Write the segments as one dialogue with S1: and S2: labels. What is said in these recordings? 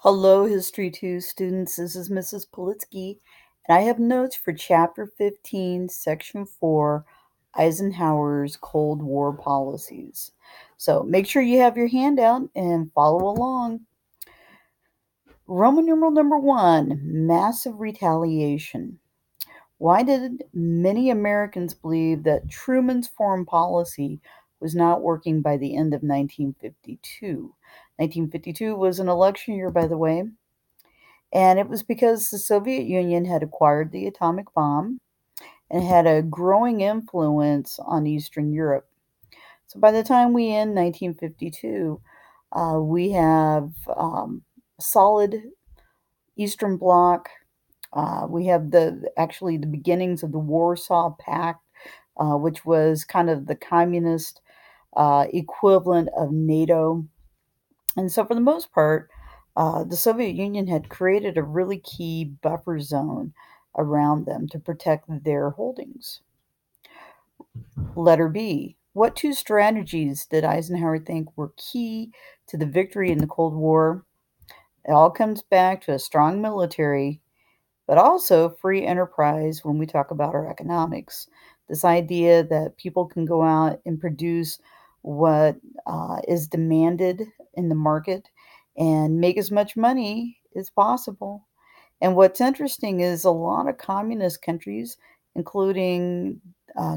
S1: Hello, History 2 students. This is Mrs. Politsky, and I have notes for Chapter 15, Section 4, Eisenhower's Cold War Policies. So make sure you have your handout and follow along. Roman numeral number 1, Massive Retaliation. Why did many Americans believe that Truman's foreign policy was not working by the end of 1952? 1952 was an election year, by the way. And it was because the Soviet Union had acquired the atomic bomb and had a growing influence on Eastern Europe. So by the time we end 1952, we have solid Eastern Bloc. We have the beginnings of the Warsaw Pact, which was kind of the communist equivalent of NATO. And so, for the most part, the Soviet Union had created a really key buffer zone around them to protect their holdings. Letter B. What two strategies did Eisenhower think were key to the victory in the Cold War? It all comes back to a strong military, but also free enterprise when we talk about our economics. This idea that people can go out and produce what is demanded in the market and make as much money as possible. And what's interesting is a lot of communist countries, including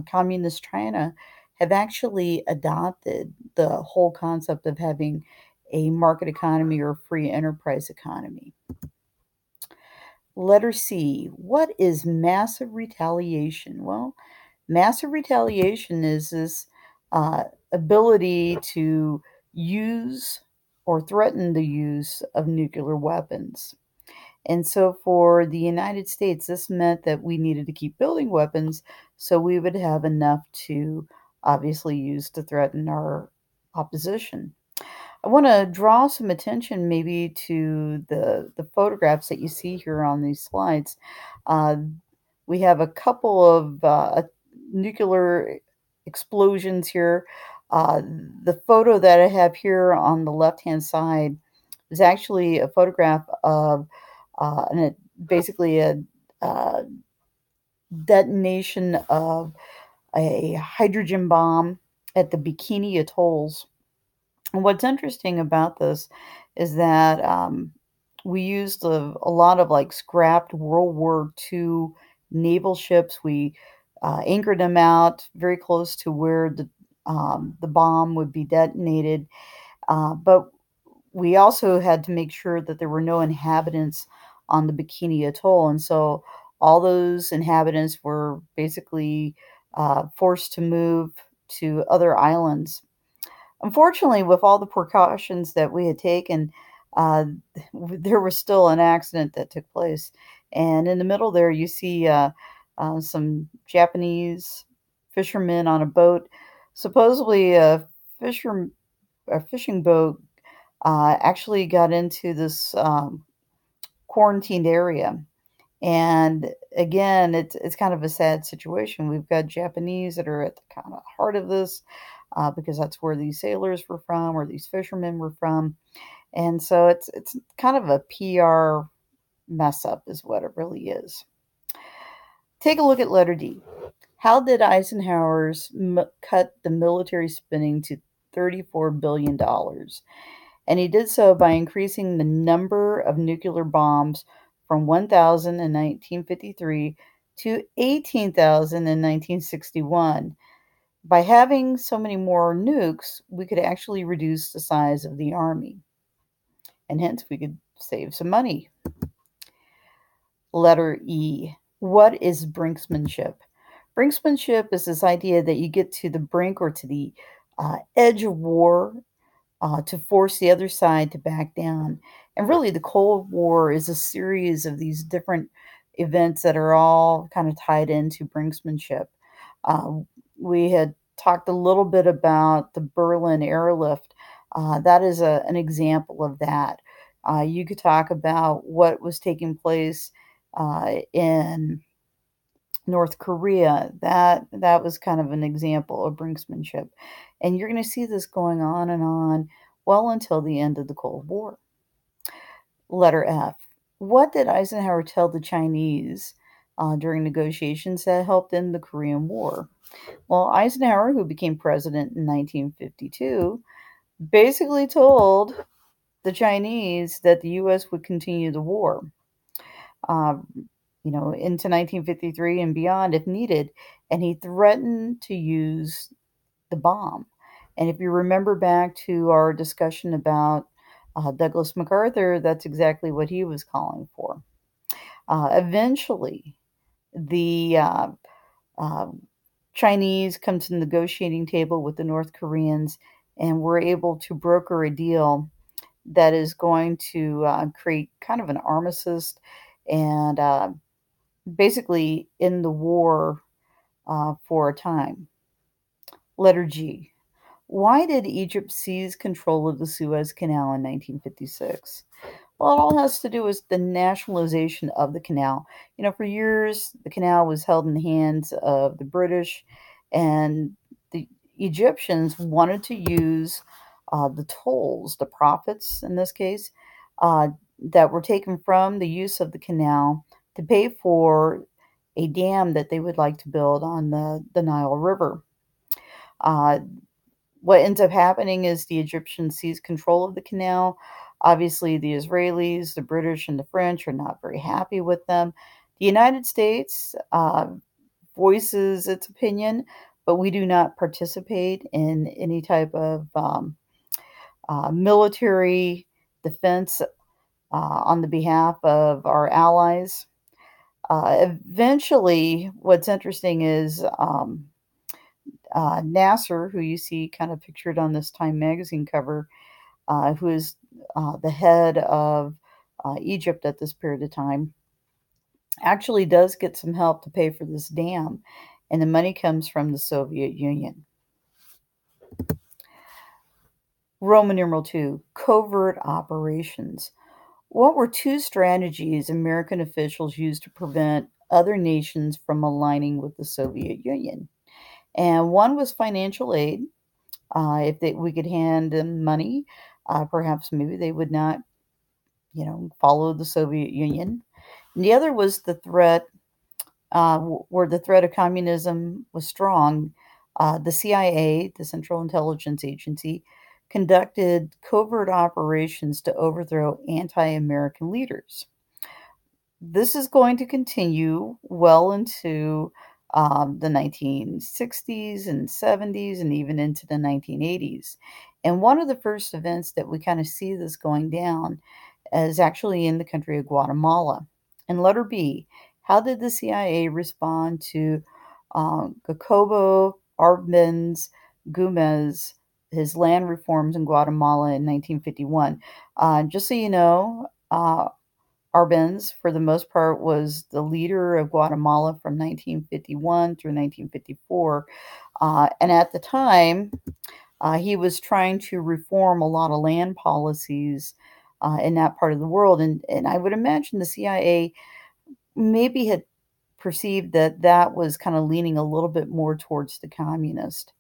S1: communist China, have actually adopted the whole concept of having a market economy or free enterprise economy. Letter C. What is massive retaliation? Well, massive retaliation is this ability to use or threaten the use of nuclear weapons. And so for the United States, this meant that we needed to keep building weapons so we would have enough to obviously use to threaten our opposition. I want to draw some attention maybe to the photographs that you see here on these slides. Uh, we have a couple of nuclear explosions here. The photo that I have here on the left-hand side is actually a photograph of basically a uh, detonation of a hydrogen bomb at the Bikini Atolls. And what's interesting about this is that we used a lot of like scrapped World War II naval ships. We anchored them out very close to where the bomb would be detonated. But we also had to make sure that there were no inhabitants on the Bikini Atoll. And so all those inhabitants were basically forced to move to other islands. Unfortunately, with all the precautions that we had taken, uh, there was still an accident that took place. And in the middle there, you see some Japanese fishermen on a boat. Supposedly, fisher, a fishing boat actually got into this quarantined area. And again, it's kind of a sad situation. We've got Japanese that are at the kind of heart of this because that's where these sailors were from, or these fishermen were from, and so it's kind of a PR mess up, is what it really is. Take a look at letter D. How did Eisenhower's cut the military spending to $34 billion? And he did so by increasing the number of nuclear bombs from 1,000 in 1953 to 18,000 in 1961. By having so many more nukes, we could actually reduce the size of the army, and hence we could save some money. Letter E. What is brinksmanship? Brinksmanship is this idea that you get to the brink or to the edge of war to force the other side to back down. And really, the Cold War is a series of these different events that are all kind of tied into brinksmanship. Uh, we had talked a little bit about the Berlin airlift. That is an example of that. You could talk about what was taking place in North Korea. That was kind of an example of brinksmanship. And you're going to see this going on and on well until the end of the Cold War. Letter F. What did Eisenhower tell the Chinese during negotiations that helped end the Korean War? Well, Eisenhower, who became president in 1952, basically told the Chinese that the U.S. would continue the war, uh, into 1953 and beyond if needed. And he threatened to use the bomb. And if you remember back to our discussion about Douglas MacArthur, that's exactly what he was calling for. Eventually, the uh, Chinese come to the negotiating table with the North Koreans and were able to broker a deal that is going to create kind of an armistice and basically end the war for a time. Letter G. Why did Egypt seize control of the Suez Canal in 1956? Well, it all has to do with the nationalization of the canal. For years, the canal was held in the hands of the British, and the Egyptians wanted to use the tolls, the profits in this case, that were taken from the use of the canal to pay for a dam that they would like to build on the Nile River. Uh, what ends up happening is the Egyptians seize control of the canal. Obviously, the Israelis, the British, and the French are not very happy with them. The United States voices its opinion, but we do not participate in any type of military defense on the behalf of our allies. Eventually, what's interesting is Nasser, who you see kind of pictured on this Time magazine cover, who is the head of Egypt at this period of time, actually does get some help to pay for this dam, and the money comes from the Soviet Union. Roman numeral 2, covert operations. What were two strategies American officials used to prevent other nations from aligning with the Soviet Union? And one was financial aid. If we could hand them money, perhaps maybe they would not, follow the Soviet Union. And the other was the threat, where the threat of communism was strong. The CIA, the Central Intelligence Agency, conducted covert operations to overthrow anti American leaders. This is going to continue well into the 1960s and 70s and even into the 1980s. And one of the first events that we kind of see this going down is actually in the country of Guatemala. And letter B, how did the CIA respond to Jacobo Arbenz Gomez, his land reforms in Guatemala in 1951? Just so you know, Arbenz, for the most part, was the leader of Guatemala from 1951 through 1954. And at the time, he was trying to reform a lot of land policies in that part of the world. And I would imagine the CIA maybe had perceived that that was kind of leaning a little bit more towards the communist.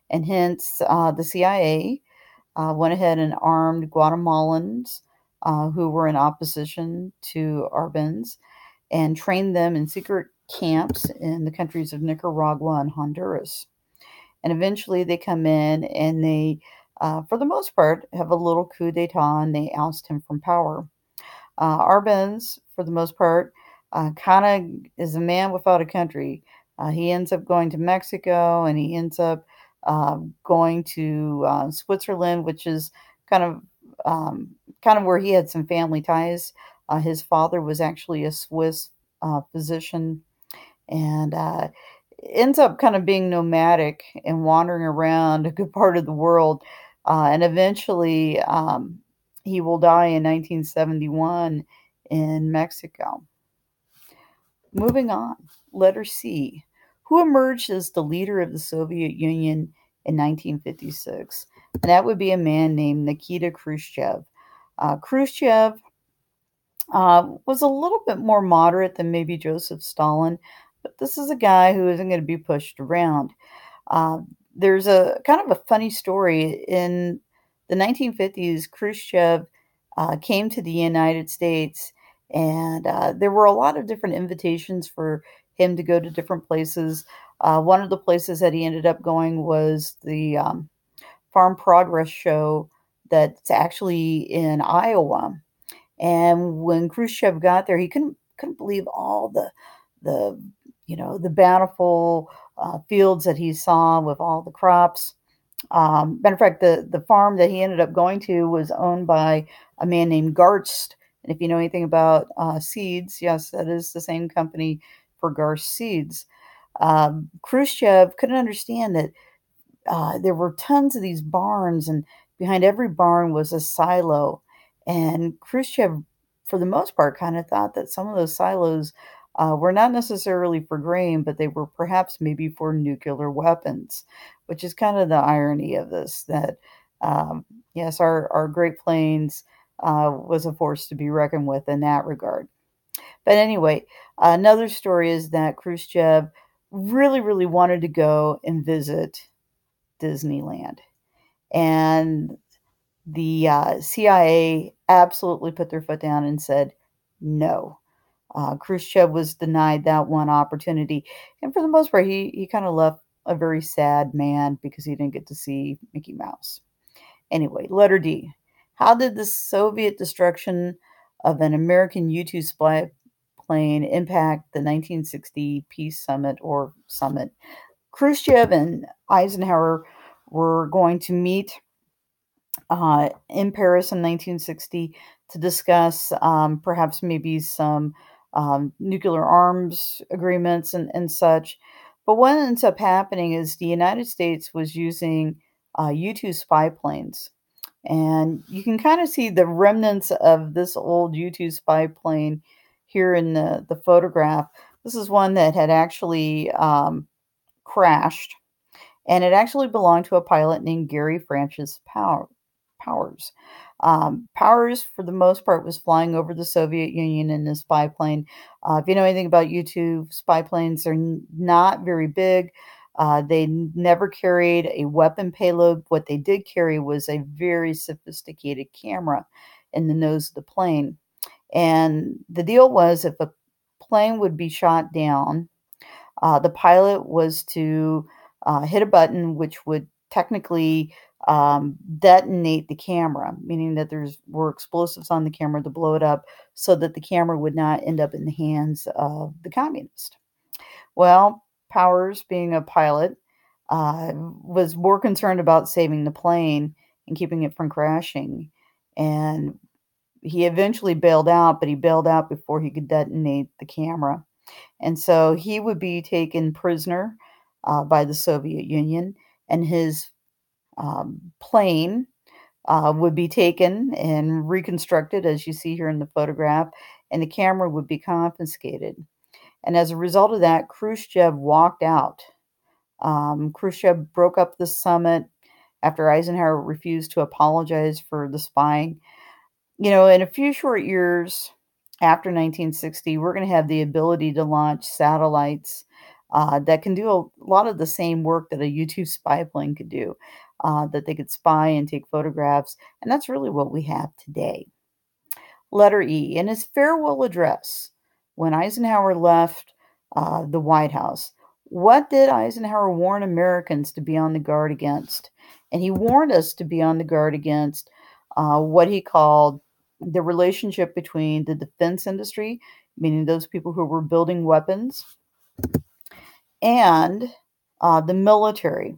S1: And hence, the CIA went ahead and armed Guatemalans who were in opposition to Arbenz and trained them in secret camps in the countries of Nicaragua and Honduras. And eventually they come in and they, for the most part, have a little coup d'etat and they oust him from power. Arbenz, for the most part, kind of is a man without a country. He ends up going to Mexico and he ends up going to Switzerland, which is kind of where he had some family ties. His father was actually a Swiss physician, and ends up kind of being nomadic and wandering around a good part of the world. And eventually, he will die in 1971 in Mexico. Moving on, letter C. Who emerged as the leader of the Soviet Union in 1956? And that would be a man named Nikita Khrushchev. Khrushchev was a little bit more moderate than maybe Joseph Stalin, but this is a guy who isn't going to be pushed around. Uh, there's a kind of a funny story. In the 1950s, Khrushchev came to the United States, and there were a lot of different invitations for him to go to different places. One of the places that he ended up going was the Farm Progress Show that's actually in Iowa. And when Khrushchev got there, he couldn't believe all the the bountiful fields that he saw with all the crops. Matter of fact, the farm that he ended up going to was owned by a man named Garst. And if you know anything about seeds, yes, that is the same company for Garst Seeds. Khrushchev couldn't understand that there were tons of these barns, and behind every barn was a silo. And Khrushchev, for the most part, kind of thought that some of those silos were not necessarily for grain, but they were perhaps maybe for nuclear weapons, which is kind of the irony of this that, yes, our Great Plains was a force to be reckoned with in that regard. But anyway, another story is that Khrushchev really, really wanted to go and visit Disneyland. And the CIA absolutely put their foot down and said no. Khrushchev was denied that one opportunity. And for the most part, he kind of left a very sad man because he didn't get to see Mickey Mouse. Anyway, letter D. How did the Soviet destruction of an American U-2 spy plane impact the 1960 peace summit or summit? Khrushchev and Eisenhower were going to meet in Paris in 1960 to discuss perhaps maybe some nuclear arms agreements and such. But what ends up happening is the United States was using U-2 spy planes. And you can kind of see the remnants of this old U-2 spy plane here in the photograph. This is one that had actually crashed, and it actually belonged to a pilot named Gary Francis Powers. Powers, for the most part, was flying over the Soviet Union in this spy plane. If you know anything about U-2 spy planes, they're not very big. They never carried a weapon payload. What they did carry was a very sophisticated camera in the nose of the plane. And the deal was if a plane would be shot down, the pilot was to hit a button which would technically detonate the camera, meaning that were explosives on the camera to blow it up so that the camera would not end up in the hands of the communist. Well, Powers, being a pilot, was more concerned about saving the plane and keeping it from crashing. And he eventually bailed out, but he bailed out before he could detonate the camera. And so he would be taken prisoner by the Soviet Union, and his plane would be taken and reconstructed, as you see here in the photograph, and the camera would be confiscated. And as a result of that, Khrushchev walked out. Khrushchev broke up the summit after Eisenhower refused to apologize for the spying. In a few short years after 1960, we're going to have the ability to launch satellites that can do a lot of the same work that a U-2 spy plane could do, that they could spy and take photographs. And that's really what we have today. Letter E. In his farewell address, when Eisenhower left the White House, what did Eisenhower warn Americans to be on the guard against? And he warned us to be on the guard against what he called the relationship between the defense industry, meaning those people who were building weapons, and the military.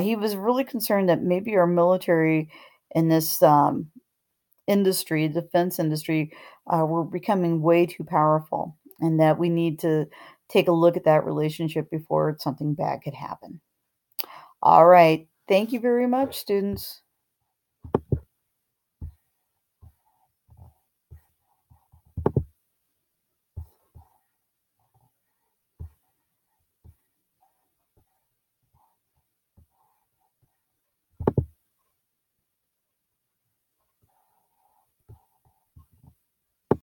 S1: He was really concerned that maybe our military in this industry, defense industry, were becoming way too powerful, and that we need to take a look at that relationship before something bad could happen. All right. Thank you very much, students.